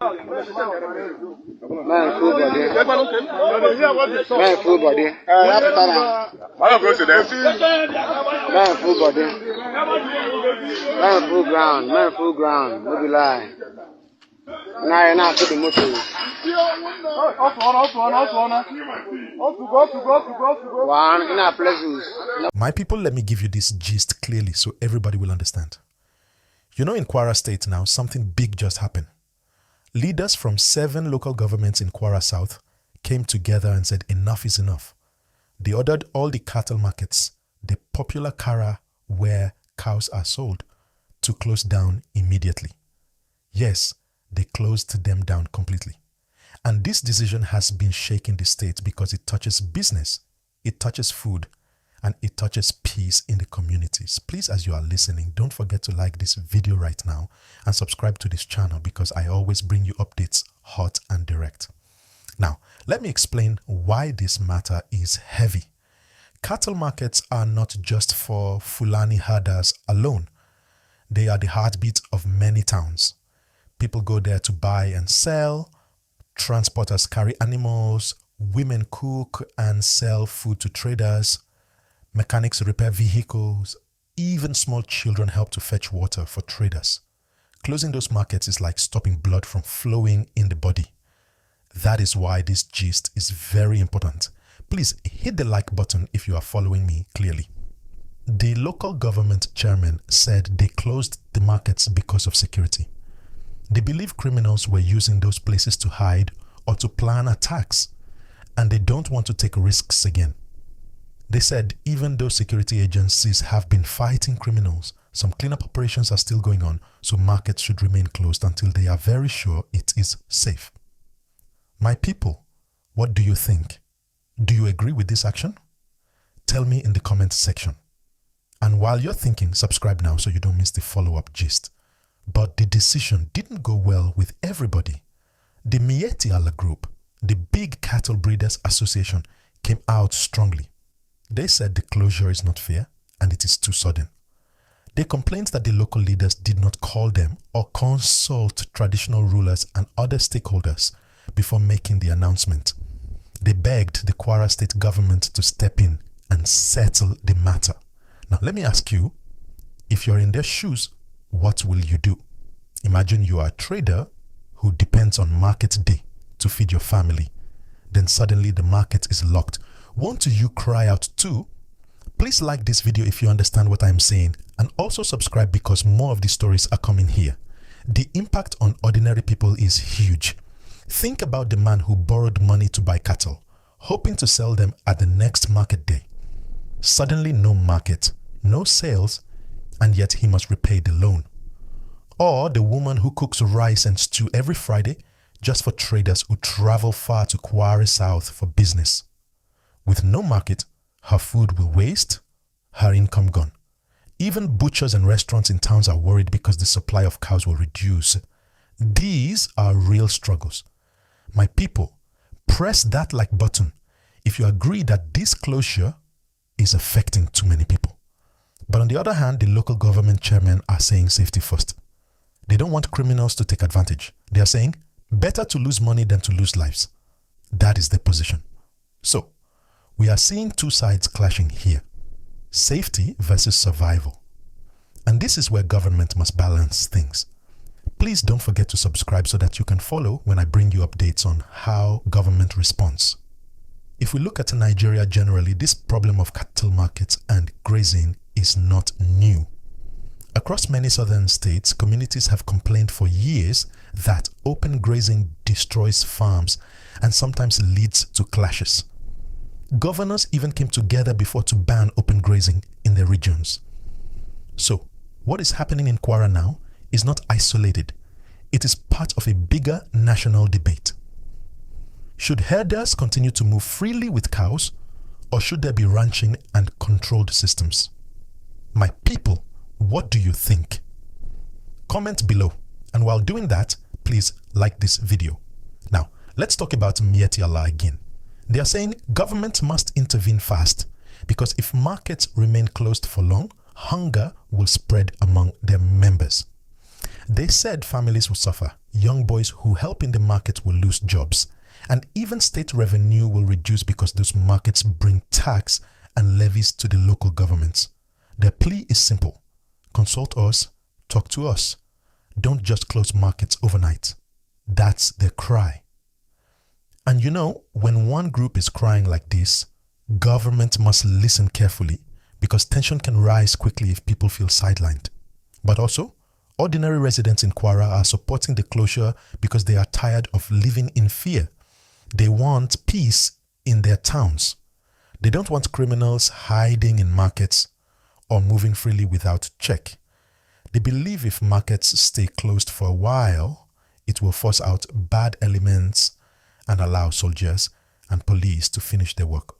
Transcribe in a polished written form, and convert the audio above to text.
Man, full body. Man, full body. Man, full body. Man, full ground. Man, full ground. No be lie. Now you're not to the motor. One in our places. My people, let me give you this gist clearly so everybody will understand. You know, in Kwara State now, something big just happened. Leaders from 7 local governments in Kwara South came together and said enough is enough. They ordered all the cattle markets, the popular Kwara where cows are sold, to close down immediately. Yes, they closed them down completely. And this decision has been shaking the state because it touches business, it touches food, and it touches peace in the communities. Please, as you are listening, don't forget to like this video right now and subscribe to this channel because I always bring you updates hot and direct. Now, let me explain why this matter is heavy. Cattle markets are not just for Fulani herders alone. They are the heartbeat of many towns. People go there to buy and sell, transporters carry animals, women cook and sell food to traders, mechanics repair vehicles, even small children help to fetch water for traders. Closing those markets is like stopping blood from flowing in the body. That is why this gist is very important. Please hit the like button if you are following me clearly. The local government chairman said they closed the markets because of security. They believe criminals were using those places to hide or to plan attacks, and they don't want to take risks again. They said even though security agencies have been fighting criminals, some cleanup operations are still going on, so markets should remain closed until they are very sure it is safe. My people, what do you think? Do you agree with this action? Tell me in the comment section. And while you're thinking, subscribe now so you don't miss the follow-up gist. But the decision didn't go well with everybody. The Miyetti group, the big cattle breeders association, came out strongly. They said the closure is not fair and it is too sudden. They complained that the local leaders did not call them or consult traditional rulers and other stakeholders before making the announcement. They begged the Kwara state government to step in and settle the matter. Now let me ask you, if you're in their shoes, what will you do? Imagine you are a trader who depends on market day to feed your family. Then suddenly the market is locked. Won't you cry out too? Please like this video if you understand what I'm saying, and also subscribe because more of these stories are coming here. The impact on ordinary people is huge. Think about the man who borrowed money to buy cattle, hoping to sell them at the next market day. Suddenly no market, no sales, and yet he must repay the loan. Or the woman who cooks rice and stew every Friday just for traders who travel far to Kwara South for business. With no market, her food will waste, her income gone. Even butchers and restaurants in towns are worried because the supply of cows will reduce. These are real struggles. My people, press that like button if you agree that this closure is affecting too many people. But on the other hand, the local government chairmen are saying safety first. They don't want criminals to take advantage. They are saying better to lose money than to lose lives. That is their position. So, we are seeing two sides clashing here. Safety versus survival. And this is where government must balance things. Please don't forget to subscribe so that you can follow when I bring you updates on how government responds. If we look at Nigeria generally, this problem of cattle markets and grazing is not new. Across many southern states, communities have complained for years that open grazing destroys farms and sometimes leads to clashes. Governors even came together before to ban open grazing in their regions. So, what is happening in Kwara now is not isolated. It is part of a bigger national debate. Should herders continue to move freely with cows, or should there be ranching and controlled systems? My people, what do you think? Comment below, and while doing that, please like this video. Now, let's talk about Miyetti again. They are saying government must intervene fast because if markets remain closed for long, hunger will spread among their members. They said families will suffer, young boys who help in the market will lose jobs, and even state revenue will reduce because those markets bring tax and levies to the local governments. Their plea is simple: consult us, talk to us. Don't just close markets overnight. That's their cry. And you know, when one group is crying like this, government must listen carefully because tension can rise quickly if people feel sidelined. But also, ordinary residents in Kwara are supporting the closure because they are tired of living in fear. They want peace in their towns. They don't want criminals hiding in markets or moving freely without check. They believe if markets stay closed for a while, it will force out bad elements and allow soldiers and police to finish their work